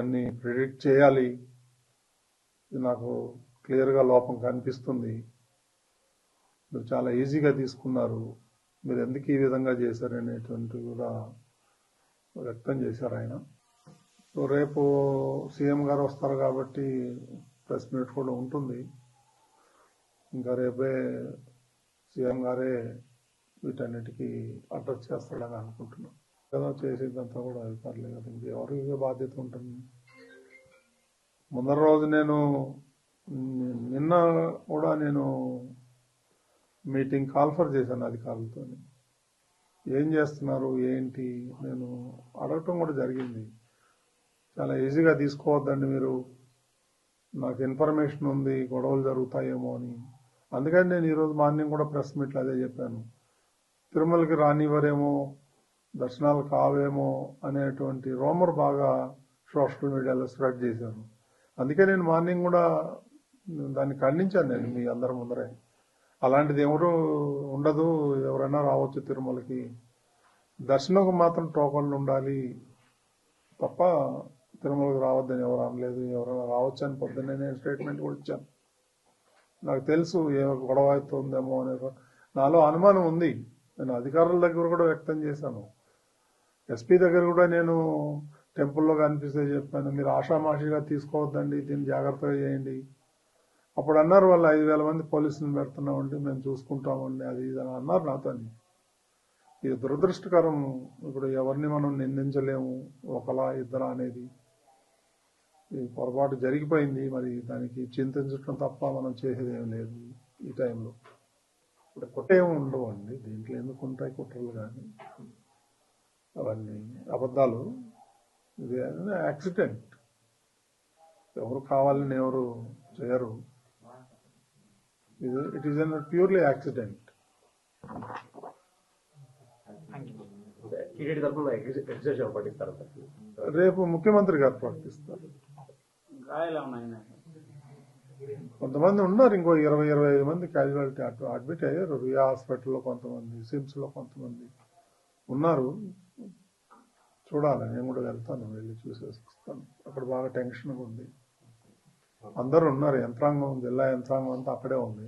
ఇవన్నీ ప్రిడిక్ట్ చేయాలి, ఇది నాకు క్లియర్గా లోపం కనిపిస్తుంది, మీరు చాలా ఈజీగా తీసుకున్నారు, మీరు ఎందుకు ఈ విధంగా చేశారనేటువంటి కూడా వ్యక్తం చేశారు ఆయన. సో రేపు సీఎం గారు వస్తారు కాబట్టి ప్రెస్ మీట్ కూడా ఉంటుంది. ఇంకా రేపే సీఎం గారే వీటన్నిటికీ అడ్రస్ చేస్తాడని అనుకుంటున్నాం కదా. చేసేదంతా కూడా అధికారులే కదా, ఇంకెవరికి బాధ్యత ఉంటుంది. ముందర రోజు నిన్న కూడా నేను మీటింగ్ కాల్ఫర్ చేశాను అధికారులతో. ఏం చేస్తున్నారు ఏంటి నేను అడగటం కూడా జరిగింది. చాలా ఈజీగా తీసుకోవద్దండి మీరు, నాకు ఇన్ఫర్మేషన్ ఉంది గొడవలు జరుగుతాయేమో అని. అందుకని నేను ఈరోజు మార్నింగ్ కూడా ప్రెస్ మీట్లో అదే చెప్పాను, తిరుమలకి రానివ్వరేమో, దర్శనాలు కావేమో అనేటువంటి రూమర్ బాగా సోషల్ మీడియాలో స్ప్రెడ్ చేశాను. అందుకే నేను మార్నింగ్ కూడా దాన్ని ఖండించాను నేను మీ అందరి ముందరే. అలాంటిది ఎవరు ఉండదు, ఎవరైనా రావచ్చు తిరుమలకి, దర్శనంకు మాత్రం టోకన్లు ఉండాలి తప్ప తిరుమలకు రావద్దని ఎవరు అనలేదు. ఎవరైనా రావచ్చు అని పొద్దున్నే నేను స్టేట్మెంట్ కూడా ఇచ్చాను. నాకు తెలుసు ఏమో గొడవ అవుతుందేమో అనే నాలో అనుమానం ఉంది. నేను అధికారుల దగ్గర కూడా వ్యక్తం చేశాను, ఎస్పీ దగ్గర కూడా నేను టెంపుల్లో కనిపిస్తే చెప్పాను, మీరు ఆషామాషిగా తీసుకోవద్దండి, దీన్ని జాగ్రత్తగా చేయండి. అప్పుడు అన్నారు వాళ్ళు 5,000 మంది పోలీసులను పెడుతున్నామండి, మేము చూసుకుంటామండి, అది ఇది అని అన్నారు నాతో. ఇది దురదృష్టకరం. ఇప్పుడు ఎవరిని మనం నిందించలేము, ఒకలా ఇద్దరా అనేది. ఈ పొరపాటు జరిగిపోయింది, మరి దానికి చింతించడం తప్ప మనం చేసేది ఏం లేదు ఈ టైంలో. ఇప్పుడు కుట్రేమి ఉండవు అండి దీంట్లో, ఎందుకు ఉంటాయి కుట్రలు కానీ అవన్నీ అబద్ధాలు. ఇది యాక్సిడెంట్, ఎవరు కావాలని ఎవరు చేయరు. It is an purely accident. రేపు ముఖ్యమంత్రి గారు ప్రకటిస్తారు. కొంతమంది ఉన్నారు, ఇంకో 20-25 మంది క్యాజువాలిటీ అడ్మిట్ అయ్యారు. రియా హాస్పిటల్లో కొంతమంది, సిమ్స్ లో కొంతమంది ఉన్నారు. చూడాలి, నేను కూడా వెళ్తాను, వెళ్ళి చూసేసి వస్తాను. అక్కడ బాగా టెన్షన్గా ఉంది, అందరూ ఉన్నారు, యంత్రాంగం, జిల్లా యంత్రాంగం అంతా అక్కడే ఉంది.